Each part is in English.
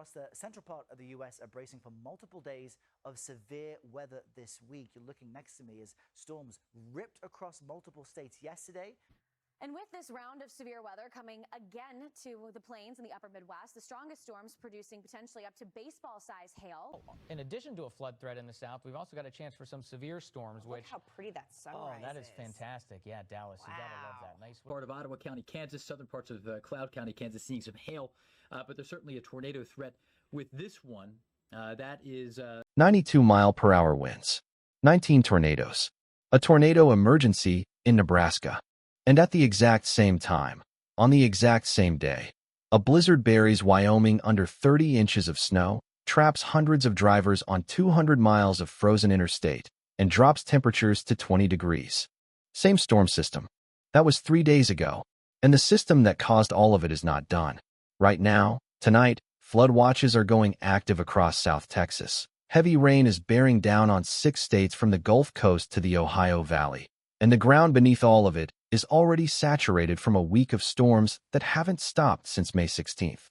across the central part of the U.S. are bracing for multiple days of severe weather this week. You're looking next to me as storms ripped across multiple states yesterday. And with this round of severe weather coming again to the plains in the upper Midwest, the strongest storms producing potentially up to baseball-sized hail. In addition to a flood threat in the south, we've also got a chance for some severe storms. Look how pretty that sunrise is. Oh, that is fantastic. Yeah, Dallas, you gotta love that. Nice part of Ottawa County, Kansas, southern parts of Cloud County, Kansas, seeing some hail, but there's certainly a tornado threat with this one. That is 92-mile-per-hour winds, 19 tornadoes, a tornado emergency in Nebraska. And at the exact same time, on the exact same day, a blizzard buries Wyoming under 30 inches of snow, traps hundreds of drivers on 200 miles of frozen interstate, and drops temperatures to 20 degrees. Same storm system. That was 3 days ago, and the system that caused all of it is not done. Right now, tonight, flood watches are going active across South Texas. Heavy rain is bearing down on 6 states from the Gulf Coast to the Ohio Valley, and the ground beneath all of it is already saturated from a week of storms that haven't stopped since May 16th.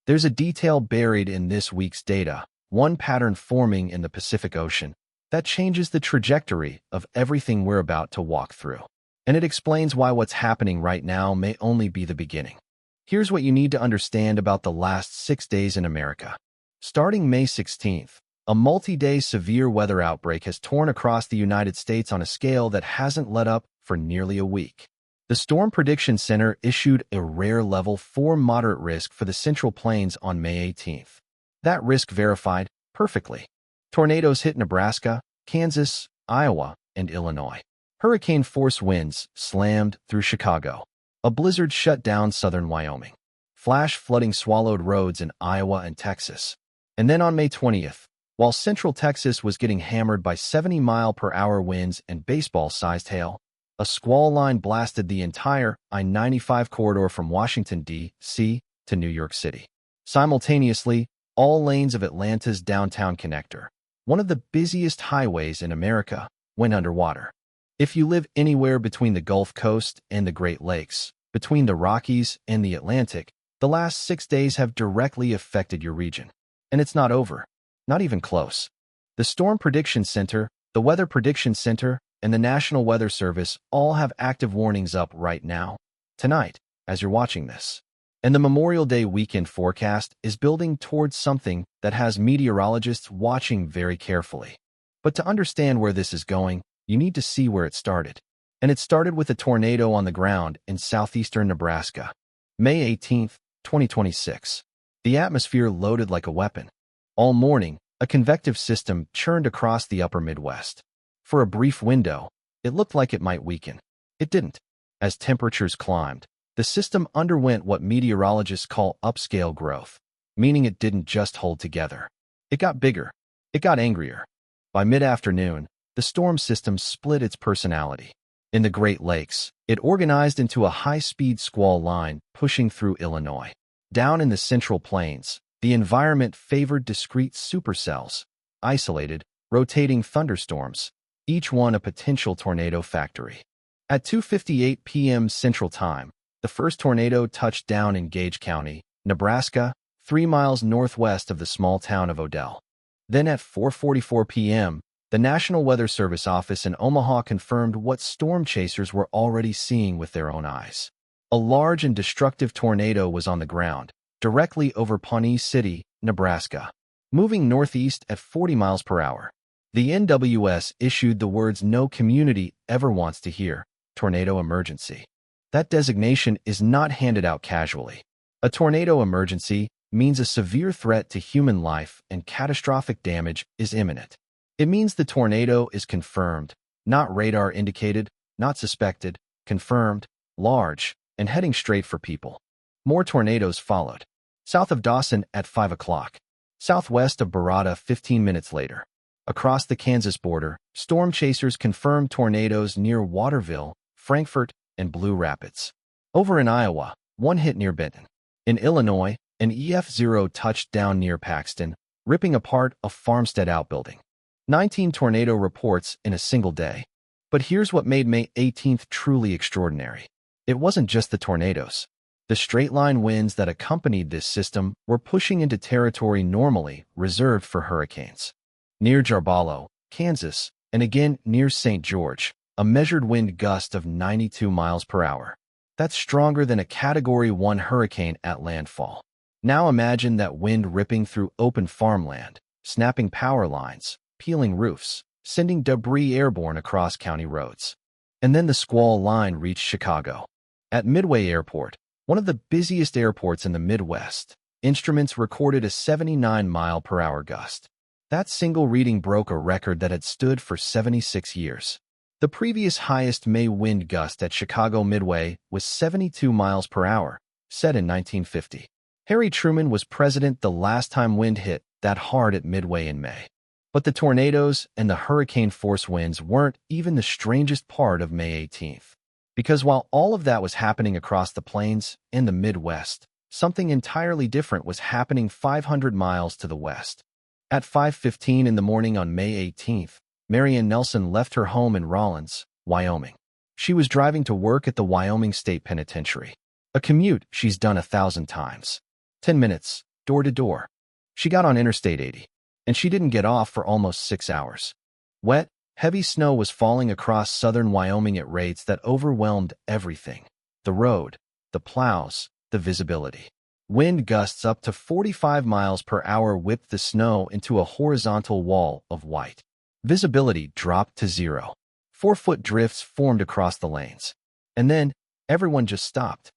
There's a detail buried in this week's data, one pattern forming in the Pacific Ocean that changes the trajectory of everything we're about to walk through. And it explains why what's happening right now may only be the beginning. Here's what you need to understand about the last 6 days in America. Starting May 16th, a multi-day severe weather outbreak has torn across the United States on a scale that hasn't let up for nearly a week. The Storm Prediction Center issued a rare level 4 moderate risk for the Central Plains on May 18th. That risk verified perfectly. Tornadoes hit Nebraska, Kansas, Iowa, and Illinois. Hurricane-force winds slammed through Chicago. A blizzard shut down southern Wyoming. Flash flooding swallowed roads in Iowa and Texas. And then on May 20th, while central Texas was getting hammered by 70-mile-per-hour winds and baseball-sized hail, a squall line blasted the entire I-95 corridor from Washington, D.C. to New York City. Simultaneously, all lanes of Atlanta's downtown connector, one of the busiest highways in America, went underwater. If you live anywhere between the Gulf Coast and the Great Lakes, between the Rockies and the Atlantic, the last 6 days have directly affected your region. And it's not over. Not even close. The Storm Prediction Center, the Weather Prediction Center, and the National Weather Service all have active warnings up right now, tonight, as you're watching this. And the Memorial Day weekend forecast is building towards something that has meteorologists watching very carefully. But to understand where this is going, you need to see where it started. And it started with a tornado on the ground in southeastern Nebraska. May 18th, 2026. The atmosphere loaded like a weapon. All morning, a convective system churned across the upper Midwest. For a brief window, it looked like it might weaken. It didn't. As temperatures climbed, the system underwent what meteorologists call upscale growth, meaning it didn't just hold together. It got bigger. It got angrier. By mid-afternoon, the storm system split its personality. In the Great Lakes, it organized into a high-speed squall line pushing through Illinois. Down in the Central Plains, the environment favored discrete supercells, isolated, rotating thunderstorms, each one a potential tornado factory. At 2:58 p.m. Central Time, the first tornado touched down in Gage County, Nebraska, 3 miles northwest of the small town of Odell. Then at 4:44 p.m., the National Weather Service office in Omaha confirmed what storm chasers were already seeing with their own eyes. A large and destructive tornado was on the ground, directly over Pawnee City, Nebraska, moving northeast at 40 miles per hour. The NWS issued the words no community ever wants to hear, tornado emergency. That designation is not handed out casually. A tornado emergency means a severe threat to human life and catastrophic damage is imminent. It means the tornado is confirmed, not radar indicated, not suspected, confirmed, large, and heading straight for people. More tornadoes followed. South of Dawson at 5 o'clock. Southwest of Barada 15 minutes later. Across the Kansas border, storm chasers confirmed tornadoes near Waterville, Frankfort, and Blue Rapids. Over in Iowa, one hit near Benton. In Illinois, an EF0 touched down near Paxton, ripping apart a farmstead outbuilding. 19 tornado reports in a single day. But here's what made May 18th truly extraordinary. It wasn't just the tornadoes. The straight-line winds that accompanied this system were pushing into territory normally reserved for hurricanes. Near Jarballo, Kansas, and again near St. George, a measured wind gust of 92 miles per hour. That's stronger than a Category 1 hurricane at landfall. Now imagine that wind ripping through open farmland, snapping power lines, peeling roofs, sending debris airborne across county roads. And then the squall line reached Chicago. At Midway Airport, one of the busiest airports in the Midwest, instruments recorded a 79-mile-per-hour gust. That single reading broke a record that had stood for 76 years. The previous highest May wind gust at Chicago Midway was 72 miles per hour, set in 1950. Harry Truman was president the last time wind hit that hard at Midway in May. But the tornadoes and the hurricane-force winds weren't even the strangest part of May 18th. Because while all of that was happening across the plains in the Midwest, something entirely different was happening 500 miles to the west. At 5:15 in the morning on May 18th, Marianne Nelson left her home in Rawlins, Wyoming. She was driving to work at the Wyoming State Penitentiary, a commute she's done 1,000 times. 10 minutes, door to door. She got on Interstate 80, and she didn't get off for almost 6 hours. Wet, heavy snow was falling across southern Wyoming at rates that overwhelmed everything: the road, the plows, the visibility. Wind gusts up to 45 miles per hour whipped the snow into a horizontal wall of white. Visibility dropped to 0. 4-foot drifts formed across the lanes. And then, everyone just stopped.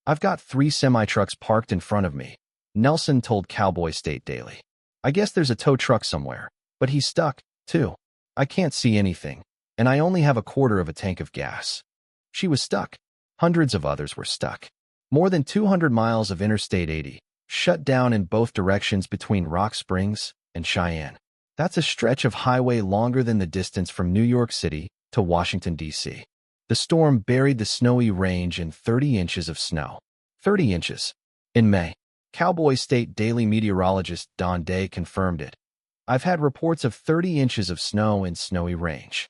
"I've got 3 semi-trucks parked in front of me," Nelson told Cowboy State Daily. "I guess there's a tow truck somewhere, but he's stuck, too. I can't see anything, and I only have a quarter of a tank of gas." She was stuck. Hundreds of others were stuck. More than 200 miles of Interstate 80 shut down in both directions between Rock Springs and Cheyenne. That's a stretch of highway longer than the distance from New York City to Washington, D.C. The storm buried the snowy range in 30 inches of snow. 30 inches. In May, Cowboy State Daily meteorologist Don Day confirmed it. "I've had reports of 30 inches of snow in Snowy Range."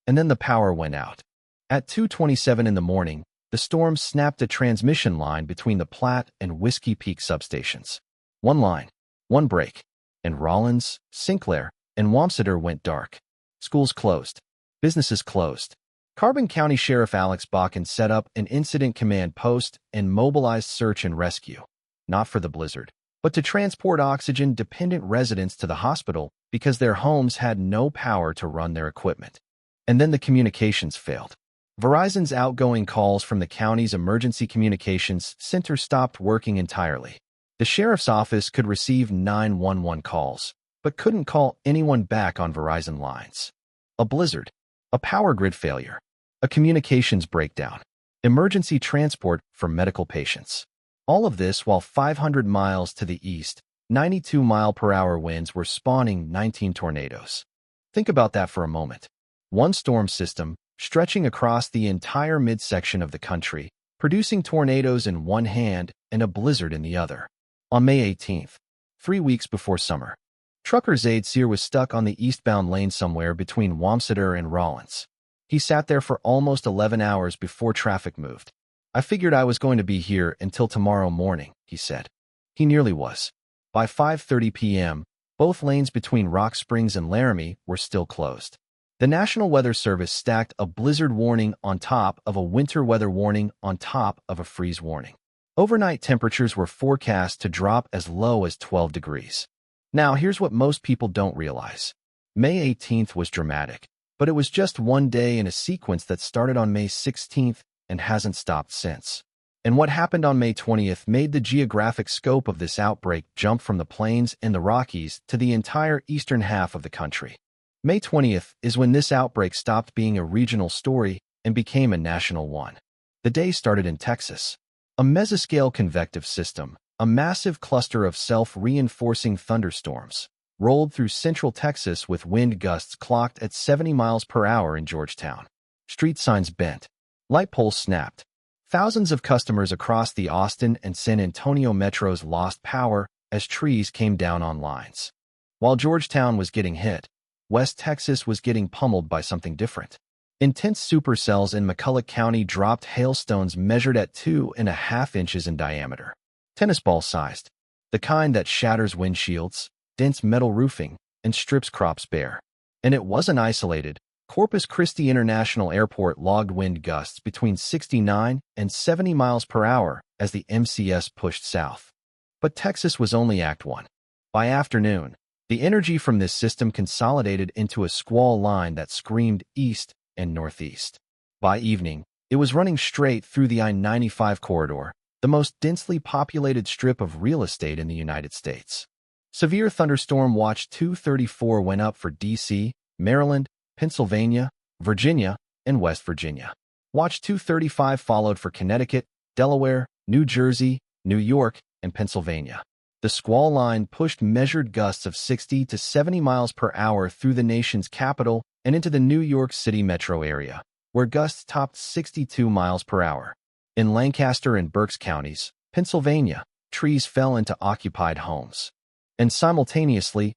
And then the power went out. At 2:27 in the morning, the storm snapped a transmission line between the Platte and Whiskey Peak substations. One line, one break, and Rawlins, Sinclair, and Wamsutter went dark. Schools closed. Businesses closed. Carbon County Sheriff Alex Bakken set up an incident command post and mobilized search and rescue, not for the blizzard, but to transport oxygen-dependent residents to the hospital because their homes had no power to run their equipment. And then the communications failed. Verizon's outgoing calls from the county's emergency communications center stopped working entirely. The sheriff's office could receive 911 calls, but couldn't call anyone back on Verizon lines. A blizzard, a power grid failure, a communications breakdown, emergency transport for medical patients. All of this while 500 miles to the east, 92-mile-per-hour winds were spawning 19 tornadoes. Think about that for a moment. One storm system stretching across the entire midsection of the country, producing tornadoes in one hand and a blizzard in the other. On May 18th, 3 weeks before summer, trucker Zaid Sear was stuck on the eastbound lane somewhere between Wamsutter and Rawlins. He sat there for almost 11 hours before traffic moved. "I figured I was going to be here until tomorrow morning," he said. He nearly was. By 5:30 p.m., both lanes between Rock Springs and Laramie were still closed. The National Weather Service stacked a blizzard warning on top of a winter weather warning on top of a freeze warning. Overnight temperatures were forecast to drop as low as 12 degrees. Now, here's what most people don't realize. May 18th was dramatic, but it was just one day in a sequence that started on May 16th and hasn't stopped since. And what happened on May 20th made the geographic scope of this outbreak jump from the plains and the Rockies to the entire eastern half of the country. May 20th is when this outbreak stopped being a regional story and became a national one. The day started in Texas. A mesoscale convective system, a massive cluster of self-reinforcing thunderstorms, rolled through central Texas with wind gusts clocked at 70 miles per hour in Georgetown. Street signs bent. Light poles snapped. Thousands of customers across the Austin and San Antonio metros lost power as trees came down on lines. While Georgetown was getting hit, West Texas was getting pummeled by something different. Intense supercells in McCulloch County dropped hailstones measured at 2.5 inches in diameter, tennis ball sized, the kind that shatters windshields, dents metal roofing, and strips crops bare. And it wasn't isolated. Corpus Christi International Airport logged wind gusts between 69 and 70 miles per hour as the MCS pushed south. But Texas was only Act 1. By afternoon, the energy from this system consolidated into a squall line that screamed east and northeast. By evening, it was running straight through the I-95 corridor, the most densely populated strip of real estate in the United States. Severe thunderstorm watch 234 went up for D.C., Maryland, Pennsylvania, Virginia, and West Virginia. Watch 235 followed for Connecticut, Delaware, New Jersey, New York, and Pennsylvania. The squall line pushed measured gusts of 60 to 70 miles per hour through the nation's capital and into the New York City metro area, where gusts topped 62 miles per hour. In Lancaster and Berks counties, Pennsylvania, trees fell into occupied homes. And simultaneously,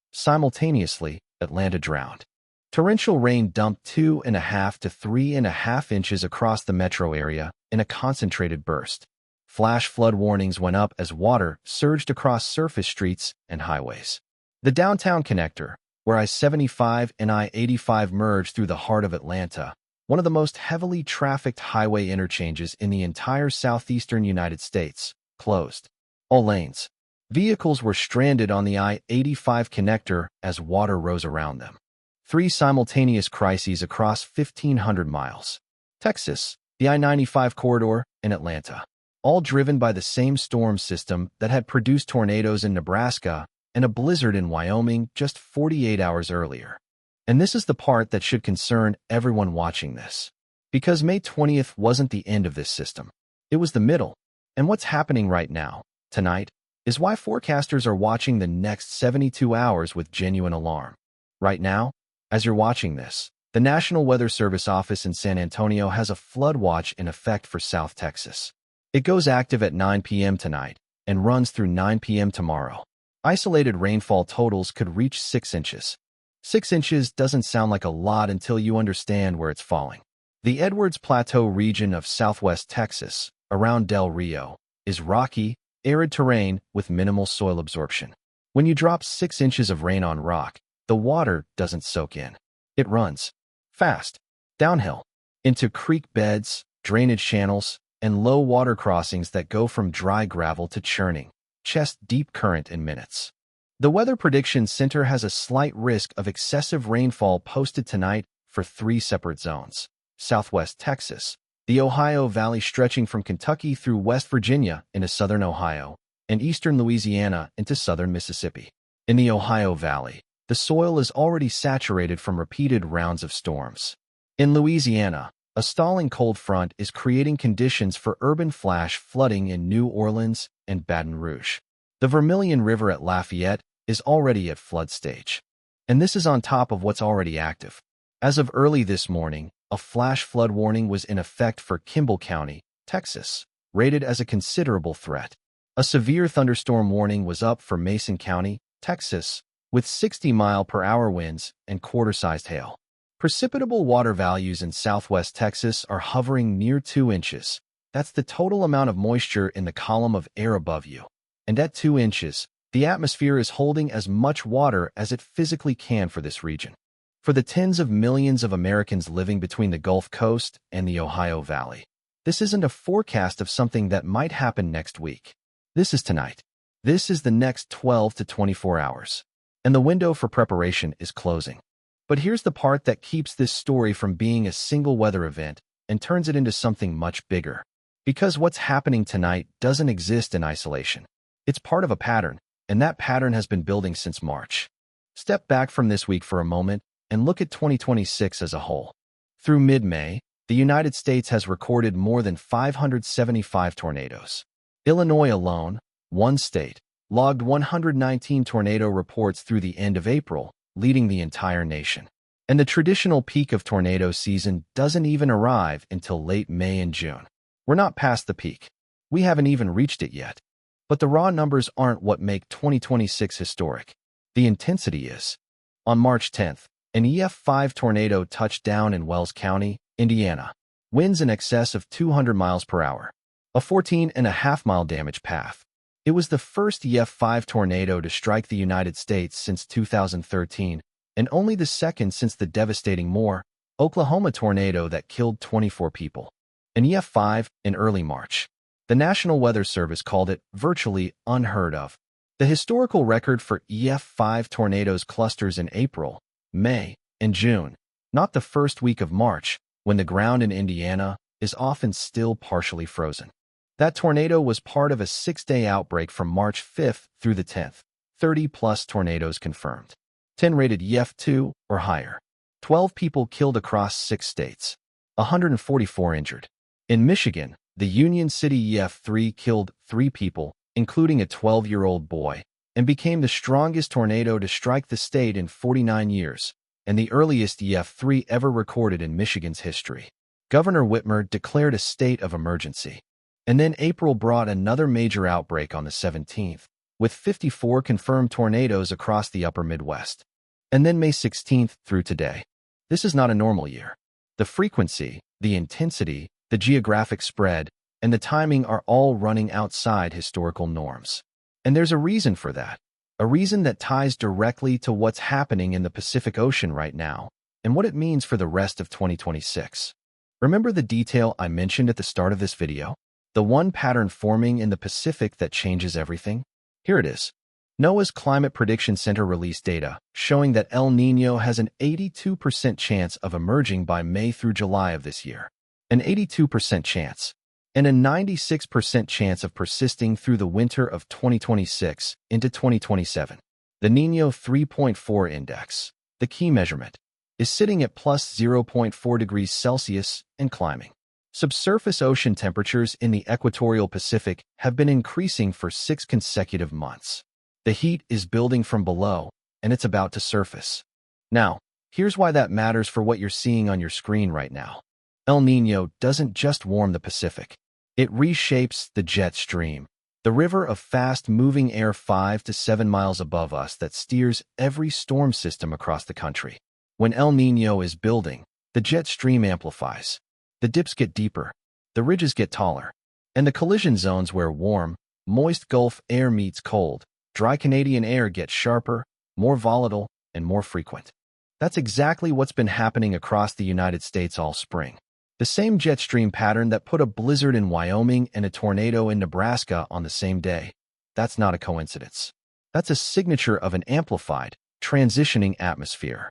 Atlanta drowned. Torrential rain dumped 2.5 to 3.5 inches across the metro area in a concentrated burst. Flash flood warnings went up as water surged across surface streets and highways. The downtown connector, where I-75 and I-85 merge through the heart of Atlanta, one of the most heavily trafficked highway interchanges in the entire southeastern United States, closed. All lanes. Vehicles were stranded on the I-85 connector as water rose around them. 3 simultaneous crises across 1,500 miles. Texas, the I-95 corridor, and Atlanta. All driven by the same storm system that had produced tornadoes in Nebraska and a blizzard in Wyoming just 48 hours earlier. And this is the part that should concern everyone watching this. Because May 20th wasn't the end of this system. It was the middle. And what's happening right now, tonight, is why forecasters are watching the next 72 hours with genuine alarm. Right now, as you're watching this, the National Weather Service office in San Antonio has a flood watch in effect for South Texas. It goes active at 9 p.m. tonight and runs through 9 p.m. tomorrow. Isolated rainfall totals could reach 6 inches. 6 inches doesn't sound like a lot until you understand where it's falling. The Edwards Plateau region of southwest Texas, around Del Rio, is rocky, arid terrain with minimal soil absorption. When you drop 6 inches of rain on rock, the water doesn't soak in. It runs fast, downhill, into creek beds, drainage channels, and low water crossings that go from dry gravel to churning, chest-deep current in minutes. The Weather Prediction Center has a slight risk of excessive rainfall posted tonight for 3 separate zones. Southwest Texas, the Ohio Valley stretching from Kentucky through West Virginia into southern Ohio, and eastern Louisiana into southern Mississippi. In the Ohio Valley, the soil is already saturated from repeated rounds of storms. In Louisiana, a stalling cold front is creating conditions for urban flash flooding in New Orleans and Baton Rouge. The Vermilion River at Lafayette is already at flood stage. And this is on top of what's already active. As of early this morning, a flash flood warning was in effect for Kimball County, Texas, rated as a considerable threat. A severe thunderstorm warning was up for Mason County, Texas, with 60-mile-per-hour winds and quarter-sized hail. Precipitable water values in southwest Texas are hovering near 2 inches. That's the total amount of moisture in the column of air above you. And at 2 inches, the atmosphere is holding as much water as it physically can for this region. For the tens of millions of Americans living between the Gulf Coast and the Ohio Valley, this isn't a forecast of something that might happen next week. This is tonight. This is the next 12 to 24 hours. And the window for preparation is closing. But here's the part that keeps this story from being a single weather event and turns it into something much bigger. Because what's happening tonight doesn't exist in isolation. It's part of a pattern, and that pattern has been building since March. Step back from this week for a moment and look at 2026 as a whole. Through mid-May, the United States has recorded more than 575 tornadoes. Illinois alone, one state, logged 119 tornado reports through the end of April, leading the entire nation. And the traditional peak of tornado season doesn't even arrive until late May and June. We're not past the peak. We haven't even reached it yet. But the raw numbers aren't what make 2026 historic. The intensity is. On March 10th, an EF5 tornado touched down in Wells County, Indiana. Winds in excess of 200 miles per hour. A 14.5-mile damage path. It was the first EF5 tornado to strike the United States since 2013, and only the second since the devastating Moore, Oklahoma tornado that killed 24 people. An EF5 in early March. The National Weather Service called it virtually unheard of. The historical record for EF5 tornadoes clusters in April, May, and June, not the first week of March, when the ground in Indiana is often still partially frozen. That tornado was part of a 6-day outbreak from March 5th through the 10th. 30-plus tornadoes confirmed. 10 rated EF2 or higher. 12 people killed across 6 states. 144 injured. In Michigan, the Union City EF3 killed 3 people, including a 12-year-old boy, and became the strongest tornado to strike the state in 49 years, and the earliest EF3 ever recorded in Michigan's history. Governor Whitmer declared a state of emergency. And then April brought another major outbreak on the 17th, with 54 confirmed tornadoes across the upper Midwest. And then May 16th through today. This is not a normal year. The frequency, the intensity, the geographic spread, and the timing are all running outside historical norms. And there's a reason for that. A reason that ties directly to what's happening in the Pacific Ocean right now, and what it means for the rest of 2026. Remember the detail I mentioned at the start of this video? The one pattern forming in the Pacific that changes everything? Here it is. NOAA's Climate Prediction Center released data showing that El Niño has an 82% chance of emerging by May through July of this year. An 82% chance. And a 96% chance of persisting through the winter of 2026 into 2027. The Niño 3.4 index, the key measurement, is sitting at plus 0.4 degrees Celsius and climbing. Subsurface ocean temperatures in the equatorial Pacific have been increasing for 6 consecutive months. The heat is building from below, and it's about to surface. Now, here's why that matters for what you're seeing on your screen right now. El Niño doesn't just warm the Pacific. It reshapes the jet stream, the river of fast-moving air 5 to 7 miles above us that steers every storm system across the country. When El Niño is building, the jet stream amplifies. The dips get deeper, the ridges get taller, and the collision zones where warm, moist Gulf air meets cold, dry Canadian air gets sharper, more volatile, and more frequent. That's exactly what's been happening across the United States all spring. The same jet stream pattern that put a blizzard in Wyoming and a tornado in Nebraska on the same day. That's not a coincidence. That's a signature of an amplified, transitioning atmosphere.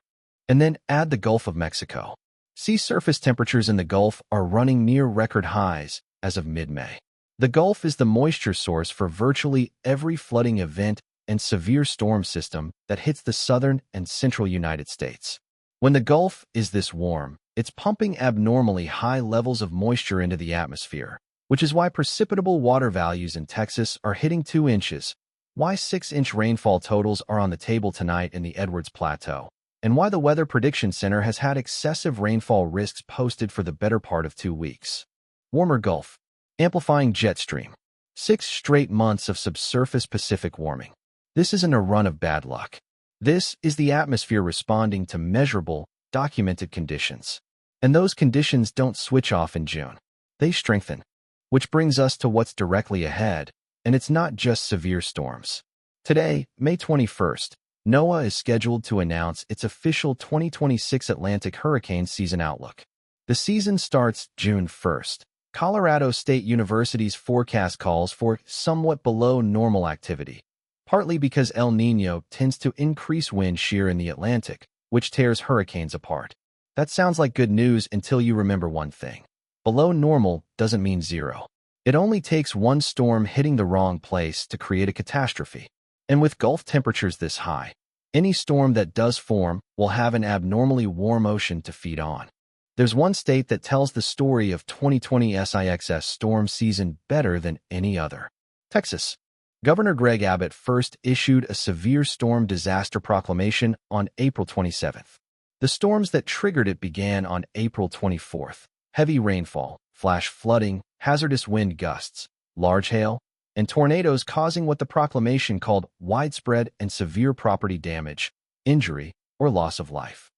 And then add the Gulf of Mexico. Sea surface temperatures in the Gulf are running near record highs as of mid-May. The Gulf is the moisture source for virtually every flooding event and severe storm system that hits the southern and central United States. When the Gulf is this warm, it's pumping abnormally high levels of moisture into the atmosphere, which is why precipitable water values in Texas are hitting 2 inches, why 6-inch rainfall totals are on the table tonight in the Edwards Plateau, and why the Weather Prediction Center has had excessive rainfall risks posted for the better part of 2 weeks. Warmer Gulf. Amplifying jet stream. 6 straight months of subsurface Pacific warming. This isn't a run of bad luck. This is the atmosphere responding to measurable, documented conditions. And those conditions don't switch off in June. They strengthen. Which brings us to what's directly ahead, and it's not just severe storms. Today, May 21st, NOAA is scheduled to announce its official 2026 Atlantic hurricane season outlook. The season starts June 1st. Colorado State University's forecast calls for somewhat below normal activity, partly because El Niño tends to increase wind shear in the Atlantic, which tears hurricanes apart. That sounds like good news until you remember one thing. Below normal doesn't mean zero. It only takes one storm hitting the wrong place to create a catastrophe. And with Gulf temperatures this high, any storm that does form will have an abnormally warm ocean to feed on. There's one state that tells the story of 2020 SIXS storm season better than any other. Texas. Governor Greg Abbott first issued a severe storm disaster proclamation on April 27th. The storms that triggered it began on April 24th. Heavy rainfall, flash flooding, hazardous wind gusts, large hail, and tornadoes causing what the proclamation called widespread and severe property damage, injury, or loss of life.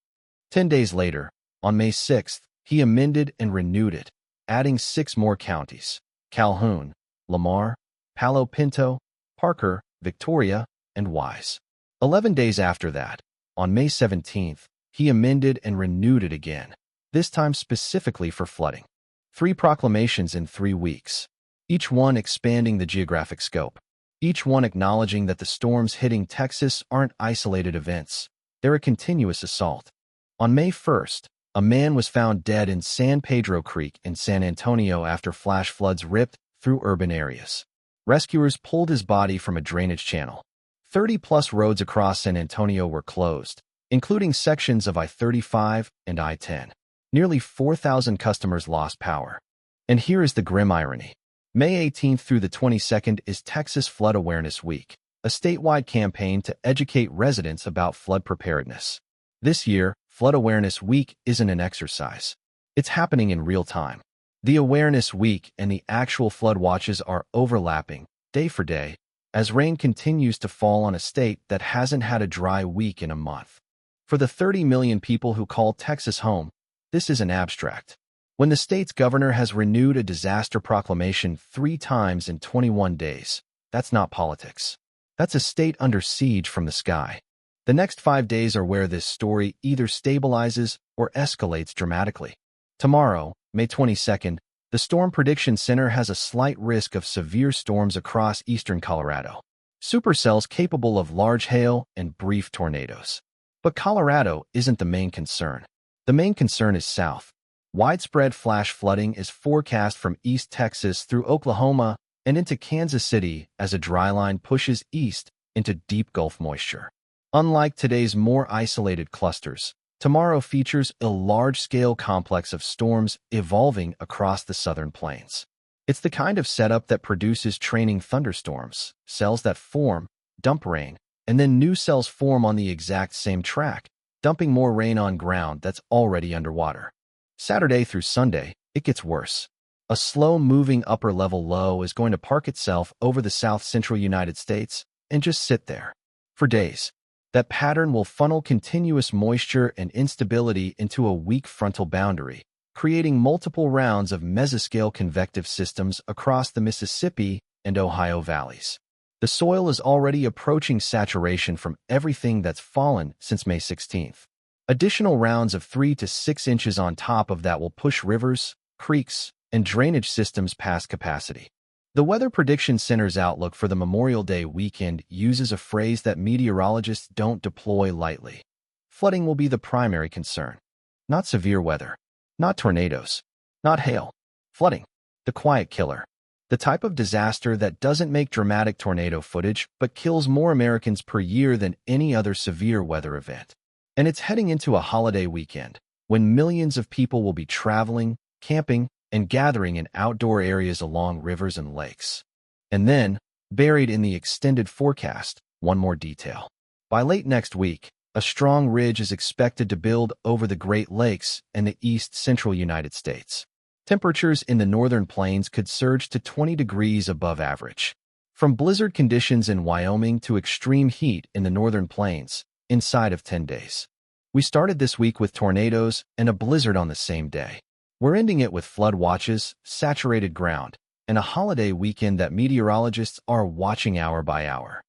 10 days later, on May 6th, he amended and renewed it, adding 6 more counties: Calhoun, Lamar, Palo Pinto, Parker, Victoria, and Wise. 11 days after that, on May 17th, he amended and renewed it again, this time specifically for flooding. 3 proclamations in 3 weeks, each one expanding the geographic scope, each one acknowledging that the storms hitting Texas aren't isolated events, they're a continuous assault. On May 1st, a man was found dead in San Pedro Creek in San Antonio after flash floods ripped through urban areas. Rescuers pulled his body from a drainage channel. 30-plus roads across San Antonio were closed, including sections of I-35 and I-10. Nearly 4,000 customers lost power. And here is the grim irony. May 18th through the 22nd is Texas Flood Awareness Week, a statewide campaign to educate residents about flood preparedness. This year, Flood Awareness Week isn't an exercise. It's happening in real time. The Awareness Week and the actual flood watches are overlapping, day for day, as rain continues to fall on a state that hasn't had a dry week in a month. For the 30 million people who call Texas home, this isn't abstract. When the state's governor has renewed a disaster proclamation 3 times in 21 days, that's not politics. That's a state under siege from the sky. The next 5 days are where this story either stabilizes or escalates dramatically. Tomorrow, May 22nd, the Storm Prediction Center has a slight risk of severe storms across eastern Colorado. Supercells capable of large hail and brief tornadoes. But Colorado isn't the main concern. The main concern is south. Widespread flash flooding is forecast from East Texas through Oklahoma and into Kansas City as a dry line pushes east into deep Gulf moisture. Unlike today's more isolated clusters, tomorrow features a large-scale complex of storms evolving across the southern plains. It's the kind of setup that produces training thunderstorms, cells that form, dump rain, and then new cells form on the exact same track, dumping more rain on ground that's already underwater. Saturday through Sunday, it gets worse. A slow-moving upper-level low is going to park itself over the south-central United States and just sit there for days. That pattern will funnel continuous moisture and instability into a weak frontal boundary, creating multiple rounds of mesoscale convective systems across the Mississippi and Ohio valleys. The soil is already approaching saturation from everything that's fallen since May 16th. Additional rounds of 3 to 6 inches on top of that will push rivers, creeks, and drainage systems past capacity. The Weather Prediction Center's outlook for the Memorial Day weekend uses a phrase that meteorologists don't deploy lightly. Flooding will be the primary concern. Not severe weather. Not tornadoes. Not hail. Flooding. The quiet killer. The type of disaster that doesn't make dramatic tornado footage but kills more Americans per year than any other severe weather event. And it's heading into a holiday weekend, when millions of people will be traveling, camping, and gathering in outdoor areas along rivers and lakes. And then, buried in the extended forecast, one more detail. By late next week, a strong ridge is expected to build over the Great Lakes and the east-central United States. Temperatures in the northern plains could surge to 20 degrees above average. From blizzard conditions in Wyoming to extreme heat in the northern plains, inside of 10 days. We started this week with tornadoes and a blizzard on the same day. We're ending it with flood watches, saturated ground, and a holiday weekend that meteorologists are watching hour by hour.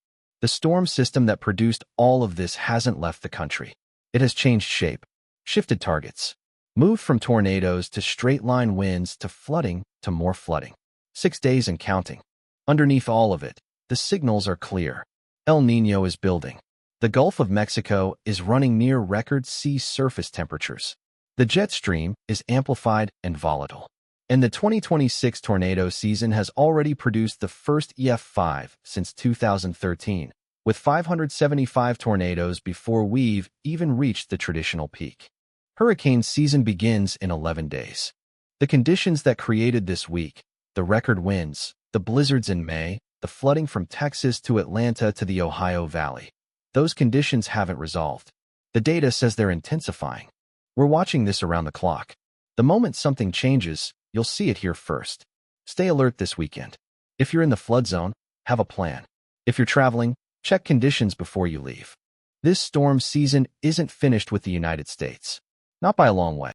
The storm system that produced all of this hasn't left the country. It has changed shape, shifted targets, moved from tornadoes to straight-line winds to flooding to more flooding. 6 days and counting. Underneath all of it, the signals are clear. El Niño is building. The Gulf of Mexico is running near record sea surface temperatures. The jet stream is amplified and volatile. And the 2026 tornado season has already produced the first EF5 since 2013, with 575 tornadoes before we've even reached the traditional peak. Hurricane season begins in 11 days. The conditions that created this week, the record winds, the blizzards in May, the flooding from Texas to Atlanta to the Ohio Valley, those conditions haven't resolved. The data says they're intensifying. We're watching this around the clock. The moment something changes, you'll see it here first. Stay alert this weekend. If you're in the flood zone, have a plan. If you're traveling, check conditions before you leave. This storm season isn't finished with the United States. Not by a long way.